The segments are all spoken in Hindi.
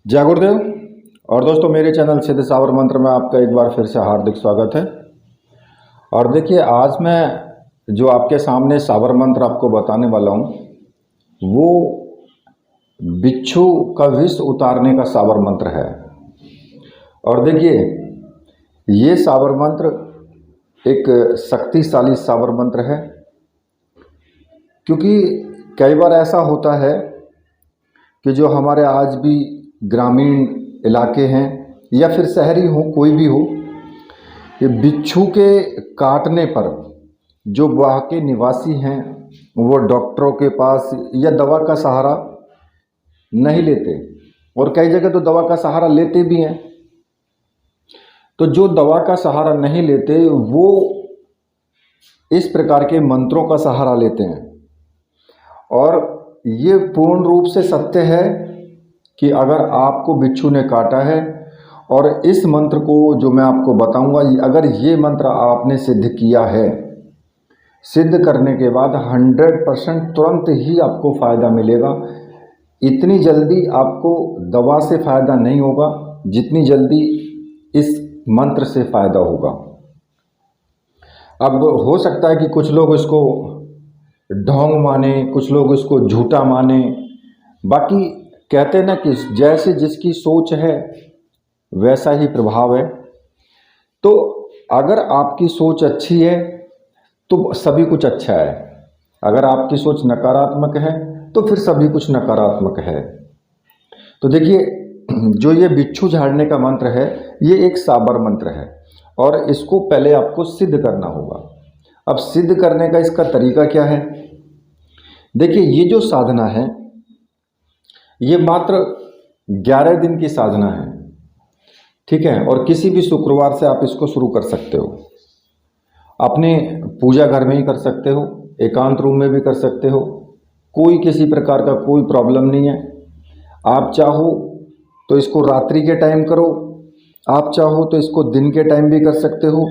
जय गुरुदेव। और दोस्तों, मेरे चैनल सिद्ध सावर मंत्र में आपका एक बार फिर से हार्दिक स्वागत है। और देखिए, आज मैं जो आपके सामने सावर मंत्र आपको बताने वाला हूँ वो बिच्छू का विष उतारने का सावर मंत्र है। और देखिए, ये सावर मंत्र एक शक्तिशाली सावर मंत्र है, क्योंकि कई बार ऐसा होता है कि जो हमारे आज भी ग्रामीण इलाके हैं या फिर शहरी हो, कोई भी हो, ये बिच्छू के काटने पर जो वहाँ के निवासी हैं वो डॉक्टरों के पास या दवा का सहारा नहीं लेते, और कई जगह तो दवा का सहारा लेते भी हैं। तो जो दवा का सहारा नहीं लेते वो इस प्रकार के मंत्रों का सहारा लेते हैं। और ये पूर्ण रूप से सत्य है कि अगर आपको बिच्छू ने काटा है और इस मंत्र को जो मैं आपको बताऊंगा, अगर ये मंत्र आपने सिद्ध किया है, सिद्ध करने के बाद 100% तुरंत ही आपको फ़ायदा मिलेगा। इतनी जल्दी आपको दवा से फ़ायदा नहीं होगा जितनी जल्दी इस मंत्र से फ़ायदा होगा। अब हो सकता है कि कुछ लोग इसको ढोंग माने, कुछ लोग इसको झूठा माने। बाकी कहते हैं ना कि जैसे जिसकी सोच है वैसा ही प्रभाव है। तो अगर आपकी सोच अच्छी है तो सभी कुछ अच्छा है, अगर आपकी सोच नकारात्मक है तो फिर सभी कुछ नकारात्मक है। तो देखिए, जो ये बिच्छू झाड़ने का मंत्र है ये एक साबर मंत्र है, और इसको पहले आपको सिद्ध करना होगा। अब सिद्ध करने का इसका तरीका क्या है? देखिए, ये जो साधना है ये मात्र 11 दिन की साधना है, ठीक है। और किसी भी शुक्रवार से आप इसको शुरू कर सकते हो। अपने पूजा घर में ही कर सकते हो, एकांत रूम में भी कर सकते हो, कोई किसी प्रकार का कोई प्रॉब्लम नहीं है। आप चाहो तो इसको रात्रि के टाइम करो, आप चाहो तो इसको दिन के टाइम भी कर सकते हो,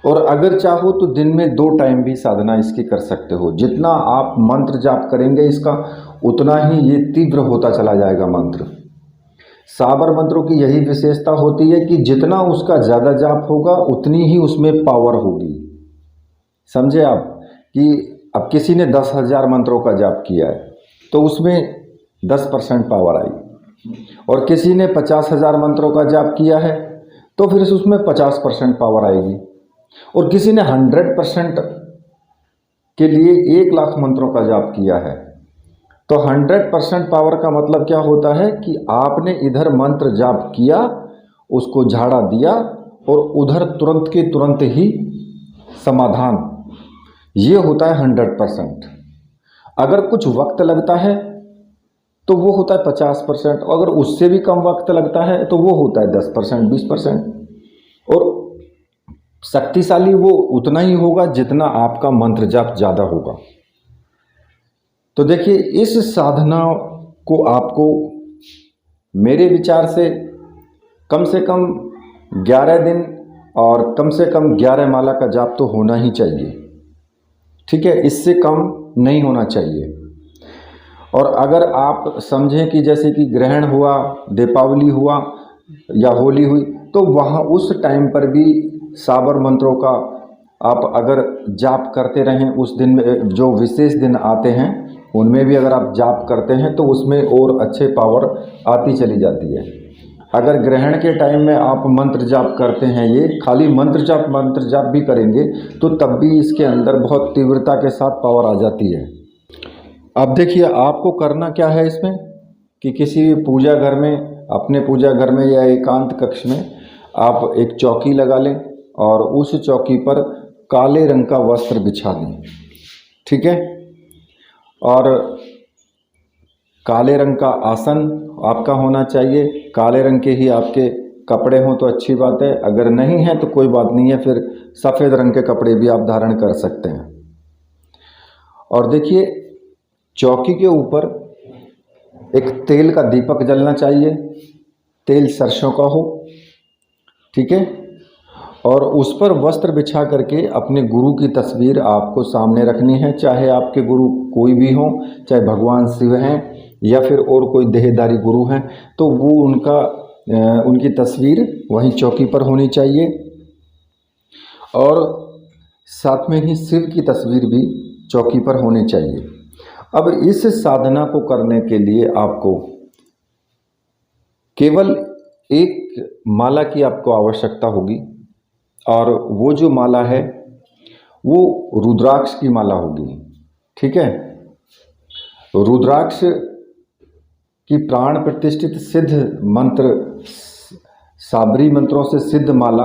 और अगर चाहो तो दिन में 2 टाइम भी साधना इसकी कर सकते हो। जितना आप मंत्र जाप करेंगे इसका, उतना ही ये तीव्र होता चला जाएगा मंत्र। साबर मंत्रों की यही विशेषता होती है कि जितना उसका ज़्यादा जाप होगा उतनी ही उसमें पावर होगी। समझे आप कि अब किसी ने 10,000 मंत्रों का जाप किया है तो उसमें 10% पावर आई, और किसी ने 50,000 मंत्रों का जाप किया है तो फिर उसमें 50% पावर आएगी, और किसी ने 100% के लिए 1,00,000 मंत्रों का जाप किया है। तो 100% पावर का मतलब क्या होता है कि आपने इधर मंत्र जाप किया, उसको झाड़ा दिया, और उधर तुरंत के तुरंत ही समाधान, ये होता है 100%। अगर कुछ वक्त लगता है तो वो होता है 50%, अगर उससे भी कम वक्त लगता है तो वो होता है 10%, 20%। और शक्तिशाली वो उतना ही होगा जितना आपका मंत्र जाप ज़्यादा होगा। तो देखिए, इस साधना को आपको मेरे विचार से कम 11 दिन और कम से कम 11 माला का जाप तो होना ही चाहिए, ठीक है। इससे कम नहीं होना चाहिए। और अगर आप समझें कि जैसे कि ग्रहण हुआ, दीपावली हुआ या होली हुई, तो वहाँ उस टाइम पर भी साबर मंत्रों का आप अगर जाप करते रहें, उस दिन में जो विशेष दिन आते हैं उनमें भी अगर आप जाप करते हैं तो उसमें और अच्छे पावर आती चली जाती है। अगर ग्रहण के टाइम में आप मंत्र जाप करते हैं, ये खाली मंत्र जाप भी करेंगे तो तब भी इसके अंदर बहुत तीव्रता के साथ पावर आ जाती है। अब देखिए, आपको करना क्या है इसमें कि किसी भी पूजा घर में, अपने पूजा घर में या एकांत कक्ष में आप एक चौकी लगा लें और उस चौकी पर काले रंग का वस्त्र बिछा दें, ठीक है। और काले रंग का आसन आपका होना चाहिए, काले रंग के ही आपके कपड़े हों तो अच्छी बात है, अगर नहीं है तो कोई बात नहीं है, फिर सफ़ेद रंग के कपड़े भी आप धारण कर सकते हैं। और देखिए, चौकी के ऊपर एक तेल का दीपक जलना चाहिए, तेल सरसों का हो, ठीक है। और उस पर वस्त्र बिछा करके अपने गुरु की तस्वीर आपको सामने रखनी है, चाहे आपके गुरु कोई भी हो, चाहे भगवान शिव हैं या फिर और कोई देहधारी गुरु हैं तो वो उनकी तस्वीर वहीं चौकी पर होनी चाहिए, और साथ में ही शिव की तस्वीर भी चौकी पर होनी चाहिए। अब इस साधना को करने के लिए आपको केवल एक माला की आपको आवश्यकता होगी, और वो जो माला है वो रुद्राक्ष की माला होगी। ठीक है, रुद्राक्ष की प्राण प्रतिष्ठित सिद्ध मंत्र, साबरी मंत्रों से सिद्ध माला,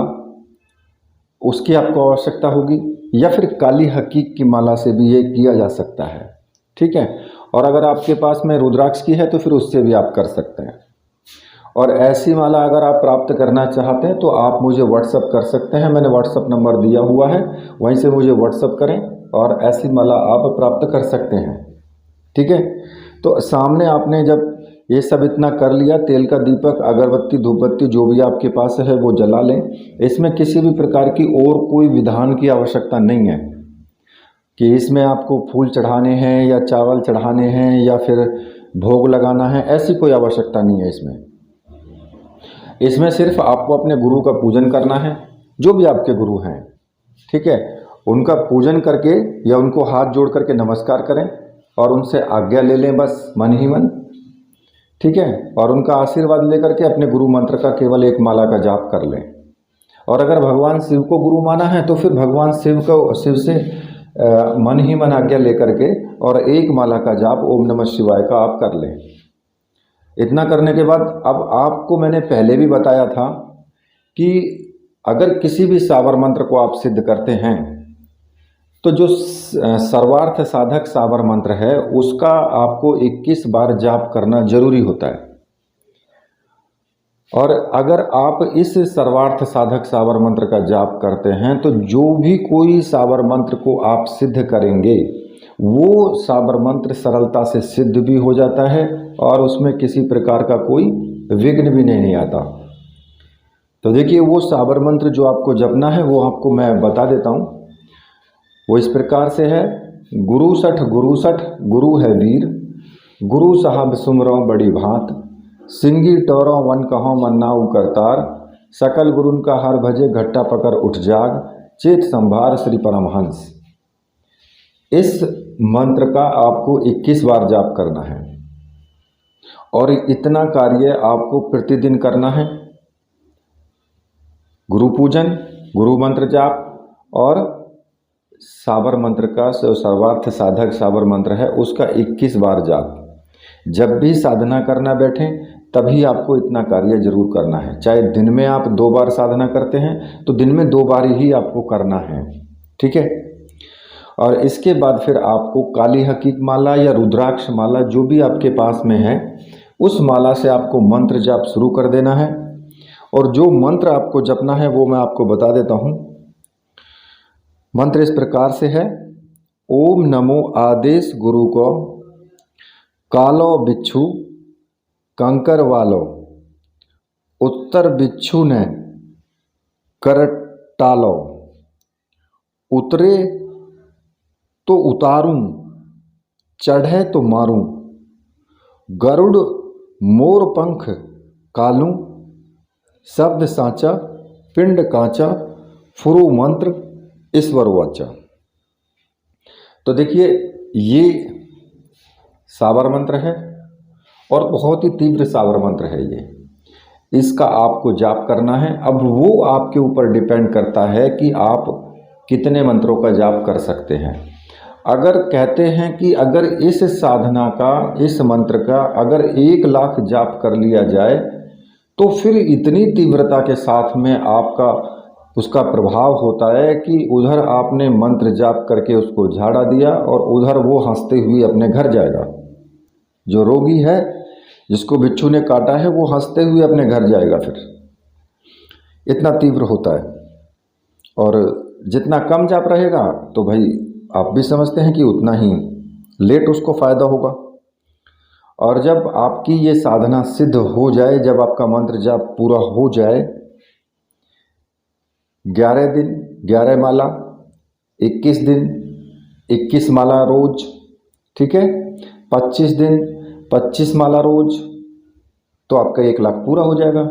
उसकी आपको आवश्यकता होगी, या फिर काली हकीक की माला से भी ये किया जा सकता है। ठीक है, और अगर आपके पास में रुद्राक्ष की है तो फिर उससे भी आप कर सकते हैं। और ऐसी माला अगर आप प्राप्त करना चाहते हैं तो आप मुझे व्हाट्सअप कर सकते हैं, मैंने व्हाट्सअप नंबर दिया हुआ है, वहीं से मुझे व्हाट्सअप करें और ऐसी माला आप प्राप्त कर सकते हैं। ठीक है, तो सामने आपने जब ये सब इतना कर लिया, तेल का दीपक, अगरबत्ती, धूपबत्ती जो भी आपके पास है वो जला लें। इसमें किसी भी प्रकार की और कोई विधान की आवश्यकता नहीं है कि इसमें आपको फूल चढ़ाने हैं या चावल चढ़ाने हैं या फिर भोग लगाना है, ऐसी कोई आवश्यकता नहीं है इसमें सिर्फ आपको अपने गुरु का पूजन करना है, जो भी आपके गुरु हैं। ठीक है, उनका पूजन करके या उनको हाथ जोड़ करके नमस्कार करें और उनसे आज्ञा ले लें, बस मन ही मन। ठीक है, और उनका आशीर्वाद लेकर के अपने गुरु मंत्र का केवल एक माला का जाप कर लें। और अगर भगवान शिव को गुरु माना है तो फिर भगवान शिव से मन ही मन आज्ञा लेकर के और एक माला का जाप ओम नमः शिवाय का आप कर लें। इतना करने के बाद अब आपको मैंने पहले भी बताया था कि अगर किसी भी सावर मंत्र को आप सिद्ध करते हैं तो जो सर्वार्थ साधक सावर मंत्र है उसका आपको 21 बार जाप करना जरूरी होता है। और अगर आप इस सर्वार्थ साधक सावर मंत्र का जाप करते हैं तो जो भी कोई सावर मंत्र को आप सिद्ध करेंगे वो सावर मंत्र सरलता से सिद्ध भी हो जाता है और उसमें किसी प्रकार का कोई विघ्न भी नहीं आता। तो देखिए, वो सावर मंत्र जो आपको जपना है वो आपको मैं बता देता हूँ। वो इस प्रकार से है, गुरु सठ गुरु है वीर, गुरु साहब सुमरो बड़ी भात, सिंगी टोरो वन कहो मन्नाऊ करतार, सकल गुरुन का हर भजे घट्टा पकर उठ जाग, चेत संभार श्री परमहंस। इस मंत्र का आपको 21 बार जाप करना है और इतना कार्य आपको प्रतिदिन करना है। गुरु पूजन, गुरु मंत्र जाप और सावर मंत्र का सर्वार्थ साधक सावर मंत्र है उसका 21 बार जाप। जब भी साधना करना बैठें तभी आपको इतना कार्य जरूर करना है। चाहे दिन में आप 2 बार साधना करते हैं तो दिन में 2 बार ही आपको करना है। ठीक है, और इसके बाद फिर आपको काली हकीक माला या रुद्राक्ष माला जो भी आपके पास में है उस माला से आपको मंत्र जाप शुरू कर देना है। और जो मंत्र आपको जपना है वो मैं आपको बता देता हूँ। मंत्र इस प्रकार से है, ओम नमो आदेश गुरु को, कालो बिच्छू कंकर वालो, उत्तर बिच्छू ने करटालो, उतरे तो उतारूं, चढ़े तो मारूं, गरुड़ मोर पंख कालूं, शब्द साचा पिंड कांचा, फुरु मंत्र ईश्वर वाचा। तो देखिए, ये सावर मंत्र है और बहुत ही तीव्र सावर मंत्र है ये। इसका आपको जाप करना है। अब वो आपके ऊपर डिपेंड करता है कि आप कितने मंत्रों का जाप कर सकते हैं। अगर कहते हैं कि अगर इस साधना का, इस मंत्र का अगर 1 लाख जाप कर लिया जाए तो फिर इतनी तीव्रता के साथ में आपका उसका प्रभाव होता है कि उधर आपने मंत्र जाप करके उसको झाड़ा दिया और उधर वो हंसते हुए अपने घर जाएगा। जो रोगी है जिसको बिच्छू ने काटा है वो हंसते हुए अपने घर जाएगा। फिर इतना तीव्र होता है। और जितना कम जाप रहेगा तो भाई आप भी समझते हैं कि उतना ही लेट उसको फ़ायदा होगा। और जब आपकी ये साधना सिद्ध हो जाए, जब आपका मंत्र जाप पूरा हो जाए, 11 दिन 11 माला, 21 दिन 21 माला रोज, ठीक है, 25 दिन 25 माला रोज, तो आपका 1 लाख पूरा हो जाएगा।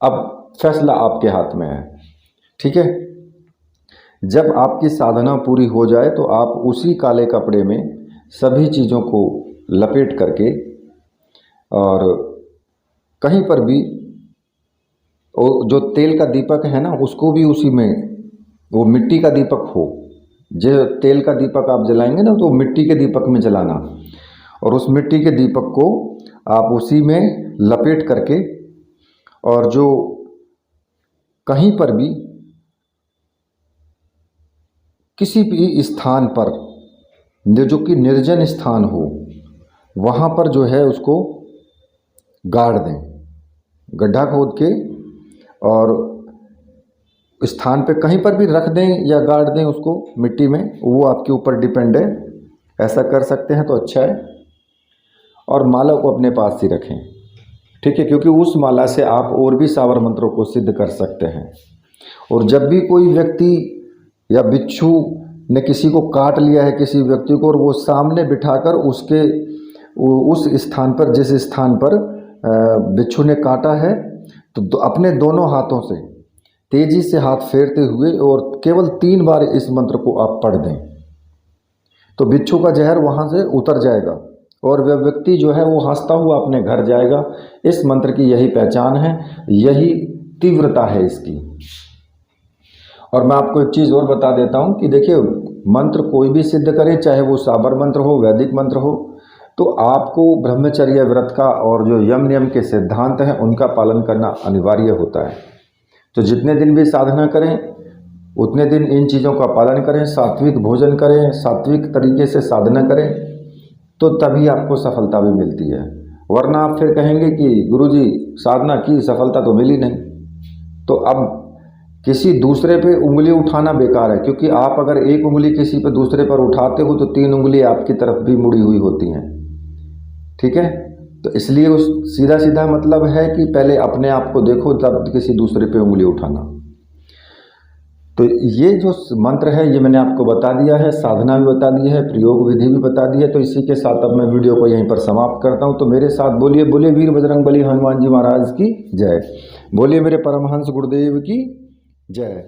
अब फैसला आपके हाथ में है, ठीक है। जब आपकी साधना पूरी हो जाए तो आप उसी काले कपड़े में सभी चीज़ों को लपेट करके और कहीं पर भी जो तेल का दीपक है ना, उसको भी उसी में, वो मिट्टी का दीपक हो, जो तेल का दीपक आप जलाएंगे ना तो मिट्टी के दीपक में जलाना, और उस मिट्टी के दीपक को आप उसी में लपेट करके, और जो कहीं पर भी किसी भी स्थान पर जो कि निर्जन स्थान हो, वहाँ पर जो है उसको गाड़ दें, गड्ढा खोद के, और स्थान पे कहीं पर भी रख दें या गाड़ दें उसको मिट्टी में, वो आपके ऊपर डिपेंड है। ऐसा कर सकते हैं तो अच्छा है। और माला को अपने पास ही रखें, ठीक है, क्योंकि उस माला से आप और भी सावर मंत्रों को सिद्ध कर सकते हैं। और जब भी कोई व्यक्ति या बिच्छू ने किसी को काट लिया है, किसी व्यक्ति को, और वो सामने बिठाकर उसके उस स्थान पर, जिस स्थान पर बिच्छू ने काटा है, तो अपने दोनों हाथों से तेजी से हाथ फेरते हुए और केवल 3 बार इस मंत्र को आप पढ़ दें, तो बिच्छू का जहर वहाँ से उतर जाएगा और वह व्यक्ति जो है वो हंसता हुआ अपने घर जाएगा। इस मंत्र की यही पहचान है, यही तीव्रता है इसकी। और मैं आपको एक चीज़ और बता देता हूँ कि देखिए, मंत्र कोई भी सिद्ध करे, चाहे वो साबर मंत्र हो, वैदिक मंत्र हो, तो आपको ब्रह्मचर्य व्रत का और जो यम नियम के सिद्धांत हैं उनका पालन करना अनिवार्य होता है। तो जितने दिन भी साधना करें उतने दिन इन चीज़ों का पालन करें, सात्विक भोजन करें, सात्विक तरीके से साधना करें, तो तभी आपको सफलता भी मिलती है। वरना आप फिर कहेंगे कि गुरुजी साधना की, सफलता तो मिली नहीं। तो अब किसी दूसरे पे उंगली उठाना बेकार है, क्योंकि आप अगर एक उंगली किसी पे दूसरे पर उठाते हो तो 3 उंगली आपकी तरफ भी मुड़ी हुई होती हैं, ठीक है। तो इसलिए उस सीधा सीधा मतलब है कि पहले अपने आप को देखो, तब किसी दूसरे पे उंगली उठाना। तो ये जो मंत्र है ये मैंने आपको बता दिया है, साधना भी बता दी है, प्रयोग विधि भी बता दी है। तो इसी के साथ अब मैं वीडियो को यहीं पर समाप्त करता हूँ। तो मेरे साथ बोलिए, बोलिए वीर बजरंगबली हनुमान जी महाराज की जय, बोलिए मेरे परमहंस गुरुदेव की जय।